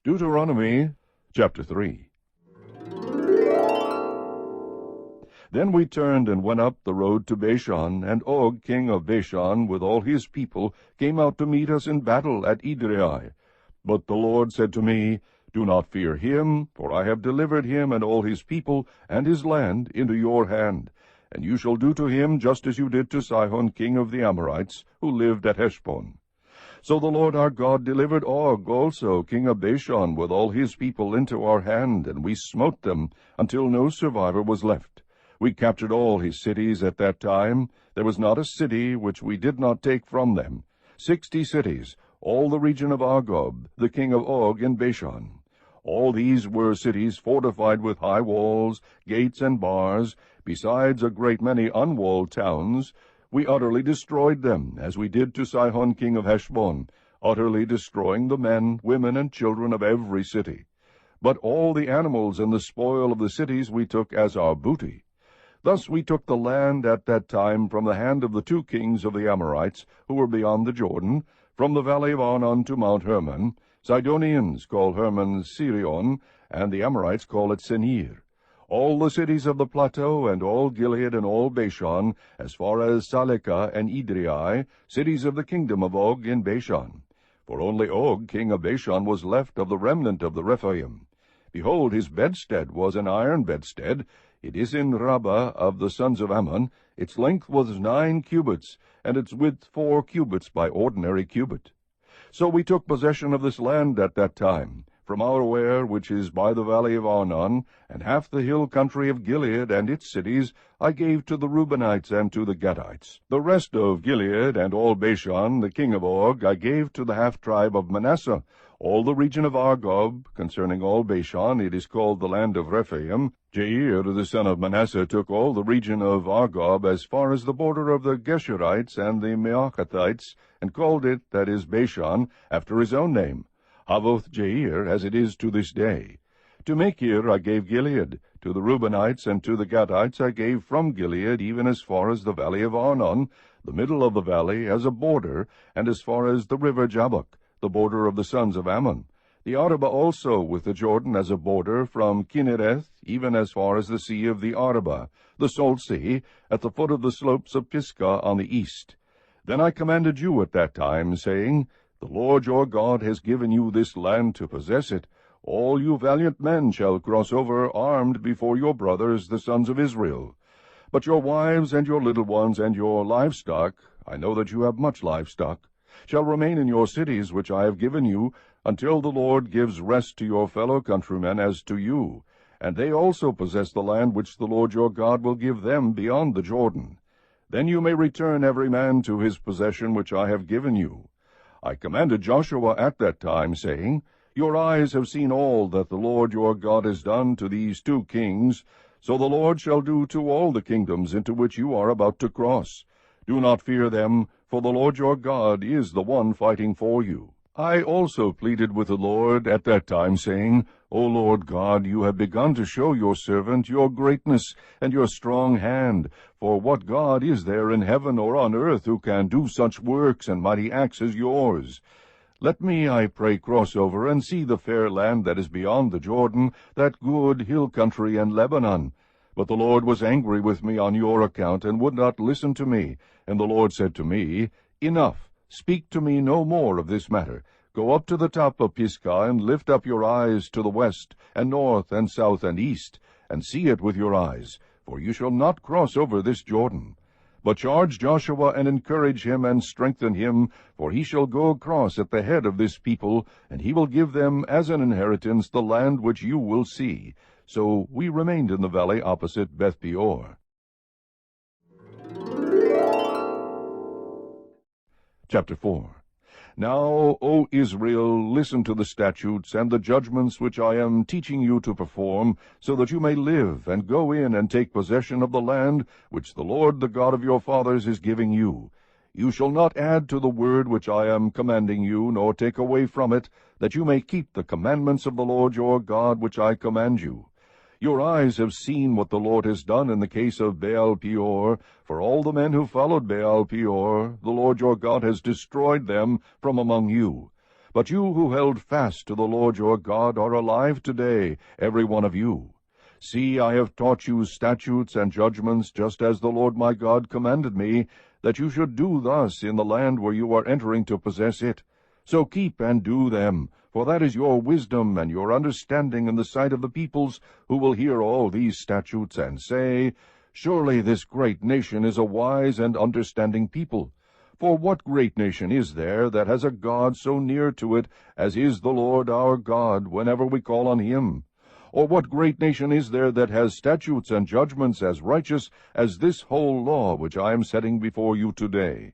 Deuteronomy chapter 3. Then we turned and went up the road to Bashan, and Og king of Bashan with all his people came out to meet us in battle at Edrei. But the Lord said to me, Do not fear him, for I have delivered him and all his people and his land into your hand, and you shall do to him just as you did to Sihon king of the Amorites, who lived at Heshbon. So the Lord our God delivered Og also, king of Bashan, with all his people into our hand, and we smote them, until no survivor was left. We captured all his cities at that time. There was not a city which we did not take from them. 60 cities, all the region of Argob, the king of Og in Bashan. All these were cities fortified with high walls, gates, and bars, besides a great many unwalled towns. We utterly destroyed them, as we did to Sihon king of Heshbon, utterly destroying the men, women, and children of every city. But all the animals and the spoil of the cities we took as our booty. Thus we took the land at that time from the hand of the 2 kings of the Amorites, who were beyond the Jordan, from the valley of Arnon to Mount Hermon. Sidonians call Hermon Sirion, and the Amorites call it Senir. All the cities of the plateau, and all Gilead and all Bashan, as far as Salekah and Edrei, cities of the kingdom of Og in Bashan. For only Og, king of Bashan, was left of the remnant of the Rephaim. Behold, his bedstead was an iron bedstead. It is in Rabbah of the sons of Ammon. Its length was 9 cubits, and its width 4 cubits by ordinary cubit. So we took possession of this land at that time, from Aroer, which is by the valley of Arnon, and half the hill country of Gilead and its cities I gave to the Reubenites and to the Gadites. The rest of Gilead and all Bashan, the king of Og, I gave to the half-tribe of Manasseh. All the region of Argob, concerning all Bashan, it is called the land of Rephaim. Jair, the son of Manasseh, took all the region of Argob as far as the border of the Geshurites and the Maacathites, and called it, that is Bashan, after his own name, Havoth Jair, as it is to this day. To Machir I gave Gilead. To the Reubenites and to the Gadites I gave from Gilead even as far as the valley of Arnon, the middle of the valley, as a border, and as far as the river Jabbok, the border of the sons of Ammon. The Arabah also with the Jordan as a border, from Kinnereth even as far as the sea of the Arabah, the salt sea, at the foot of the slopes of Pisgah on the east. Then I commanded you at that time, saying, The Lord your God has given you this land to possess it. All you valiant men shall cross over armed before your brothers, the sons of Israel. But your wives and your little ones and your livestock, I know that you have much livestock, shall remain in your cities which I have given you, until the Lord gives rest to your fellow countrymen as to you, and they also possess the land which the Lord your God will give them beyond the Jordan. Then you may return every man to his possession which I have given you. I commanded Joshua at that time, saying, Your eyes have seen all that the Lord your God has done to these 2 kings, so the Lord shall do to all the kingdoms into which you are about to cross. Do not fear them, for the Lord your God is the one fighting for you. I also pleaded with the Lord at that time, saying, O Lord God, you have begun to show your servant your greatness and your strong hand. For what God is there in heaven or on earth who can do such works and mighty acts as yours? Let me, I pray, cross over and see the fair land that is beyond the Jordan, that good hill country and Lebanon. But the Lord was angry with me on your account, and would not listen to me. And the Lord said to me, Enough, speak to me no more of this matter. Go up to the top of Pisgah, and lift up your eyes to the west, and north, and south, and east, and see it with your eyes, for you shall not cross over this Jordan. But charge Joshua, and encourage him, and strengthen him, for he shall go across at the head of this people, and he will give them as an inheritance the land which you will see. So we remained in the valley opposite Beth-peor. Chapter 4. Now, O Israel, listen to the statutes and the judgments which I am teaching you to perform, so that you may live, and go in and take possession of the land which the Lord the God of your fathers is giving you. You shall not add to the word which I am commanding you, nor take away from it, that you may keep the commandments of the Lord your God which I command you. Your eyes have seen what the Lord has done in the case of Baal-peor. For all the men who followed Baal-peor, the Lord your God has destroyed them from among you. But you who held fast to the Lord your God are alive today, every one of you. See, I have taught you statutes and judgments, just as the Lord my God commanded me, that you should do thus in the land where you are entering to possess it. So keep and do them, for that is your wisdom and your understanding in the sight of the peoples, who will hear all these statutes, and say, Surely this great nation is a wise and understanding people. For what great nation is there that has a God so near to it as is the Lord our God, whenever we call on him? Or what great nation is there that has statutes and judgments as righteous as this whole law which I am setting before you today?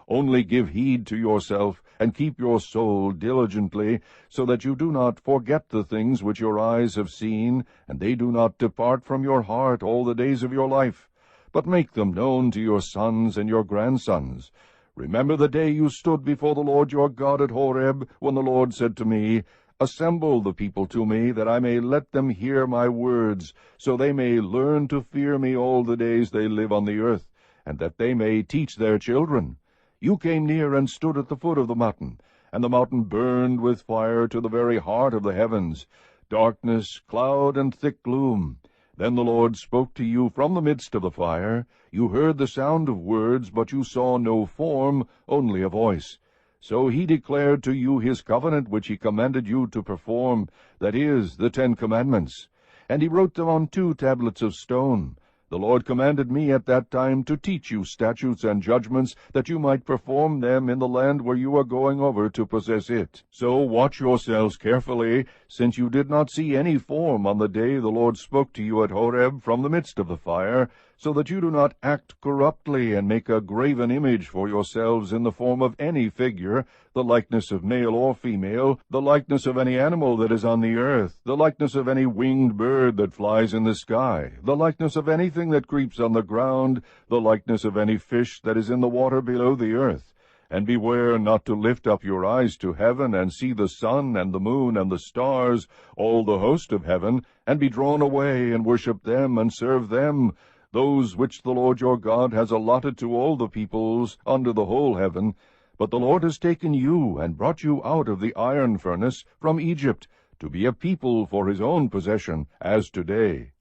Only give heed to yourself, and keep your soul diligently, so that you do not forget the things which your eyes have seen, and they do not depart from your heart all the days of your life, but make them known to your sons and your grandsons. Remember the day you stood before the Lord your God at Horeb, when the Lord said to me, Assemble the people to me, that I may let them hear my words, so they may learn to fear me all the days they live on the earth, and that they may teach their children. You came near and stood at the foot of the mountain, and the mountain burned with fire to the very heart of the heavens, darkness, cloud, and thick gloom. Then the Lord spoke to you from the midst of the fire. You heard the sound of words, but you saw no form, only a voice. So he declared to you his covenant which he commanded you to perform, that is, the 10 Commandments. And he wrote them on 2 tablets of stone. The Lord commanded me at that time to teach you statutes and judgments, that you might perform them in the land where you are going over to possess it. So watch yourselves carefully, since you did not see any form on the day the Lord spoke to you at Horeb from the midst of the fire, so that you do not act corruptly and make a graven image for yourselves in the form of any figure, the likeness of male or female, the likeness of any animal that is on the earth, the likeness of any winged bird that flies in the sky, the likeness of anything that creeps on the ground, the likeness of any fish that is in the water below the earth. And beware not to lift up your eyes to heaven, and see the sun and the moon and the stars, all the host of heaven, and be drawn away, and worship them and serve them, those which the Lord your God has allotted to all the peoples under the whole heaven. But the Lord has taken you, and brought you out of the iron furnace from Egypt, to be a people for his own possession, as today.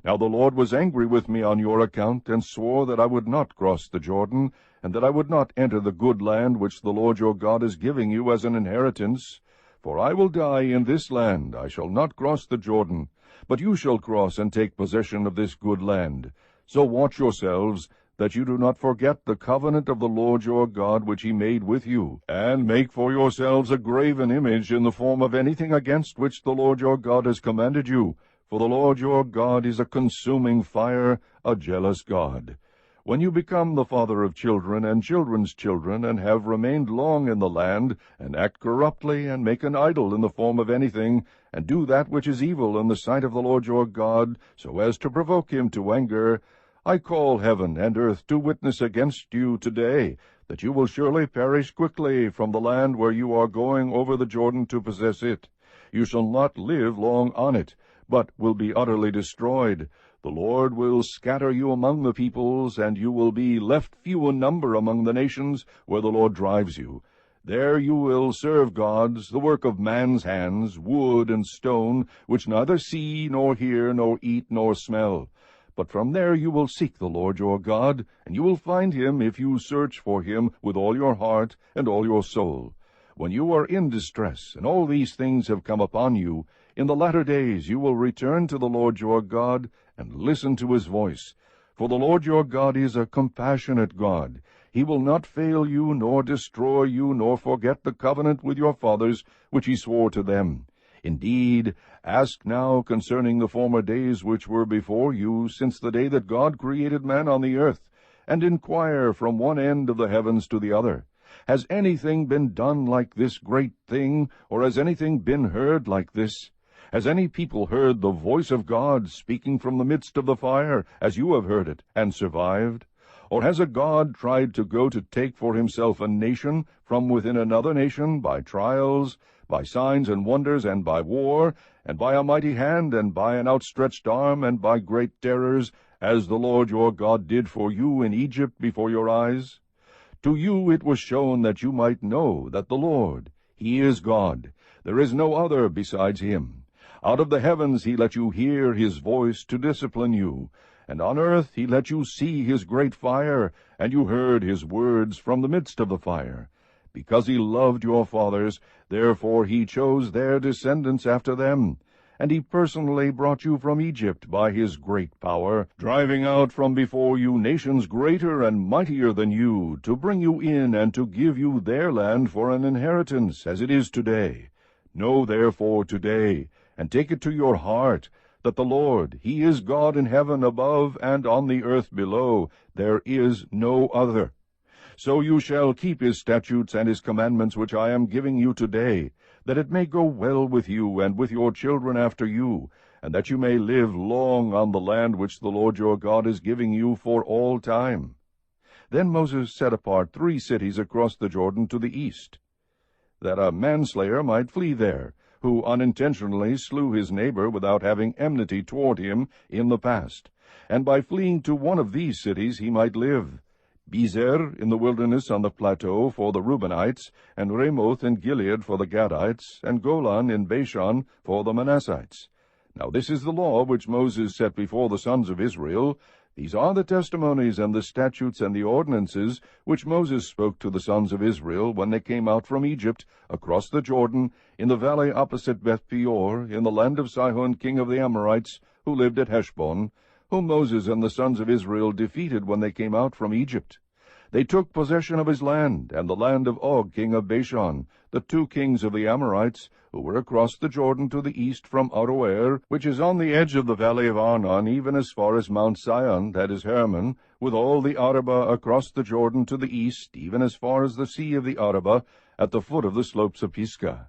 Now the Lord was angry with me on your account, and swore that I would not cross the Jordan, and that I would not enter the good land which the Lord your God is giving you as an inheritance. For I will die in this land, I shall not cross the Jordan, but you shall cross and take possession of this good land. So watch yourselves, that you do not forget the covenant of the Lord your God which he made with you, and make for yourselves a graven image in the form of anything against which the Lord your God has commanded you. For the Lord your God is a consuming fire, a jealous God. When you become the father of children and children's children, and have remained long in the land, and act corruptly, and make an idol in the form of anything, and do that which is evil in the sight of the Lord your God, so as to provoke him to anger, I call heaven and earth to witness against you today, that you will surely perish quickly from the land where you are going over the Jordan to possess it. You shall not live long on it, but will be utterly destroyed. The Lord will scatter you among the peoples, and you will be left few in number among the nations where the Lord drives you. There you will serve gods, the work of man's hands, wood and stone, which neither see, nor hear, nor eat, nor smell. But from there you will seek the Lord your God, and you will find him if you search for him with all your heart and all your soul. When you are in distress, and all these things have come upon you, in the latter days you will return to the Lord your God, and listen to his voice. For the Lord your God is a compassionate God. He will not fail you, nor destroy you, nor forget the covenant with your fathers, which he swore to them. Indeed, ask now concerning the former days which were before you, since the day that God created man on the earth, and inquire from one end of the heavens to the other. Has anything been done like this great thing, or has anything been heard like this? Has any people heard the voice of God speaking from the midst of the fire, as you have heard it, and survived? Or has a God tried to go to take for himself a nation from within another nation by trials, by signs and wonders, and by war, and by a mighty hand, and by an outstretched arm, and by great terrors, as the Lord your God did for you in Egypt before your eyes? To you it was shown that you might know that the Lord, He is God. There is no other besides him. Out of the heavens he let you hear his voice to discipline you, and on earth he let you see his great fire, and you heard his words from the midst of the fire. Because he loved your fathers, therefore he chose their descendants after them. And he personally brought you from Egypt by his great power, driving out from before you nations greater and mightier than you, to bring you in and to give you their land for an inheritance, as it is today. Know therefore today, and take it to your heart, that the Lord, he is God in heaven above and on the earth below. There is no other. So you shall keep his statutes and his commandments which I am giving you today, that it may go well with you and with your children after you, and that you may live long on the land which the Lord your God is giving you for all time. Then Moses set apart 3 cities across the Jordan to the east, that a manslayer might flee there, who unintentionally slew his neighbor without having enmity toward him in the past, and by fleeing to one of these cities he might live. Bezer in the wilderness on the plateau for the Reubenites, and Ramoth in Gilead for the Gadites, and Golan in Bashan for the Manassites. Now this is the law which Moses set before the sons of Israel. These are the testimonies and the statutes and the ordinances which Moses spoke to the sons of Israel when they came out from Egypt, across the Jordan, in the valley opposite Beth-peor, in the land of Sihon king of the Amorites, who lived at Heshbon, whom Moses and the sons of Israel defeated when they came out from Egypt. They took possession of his land, and the land of Og king of Bashan, the 2 kings of the Amorites, who were across the Jordan to the east from Aroer, which is on the edge of the valley of Arnon, even as far as Mount Sion, that is Hermon, with all the Arabah across the Jordan to the east, even as far as the sea of the Arabah, at the foot of the slopes of Pisgah.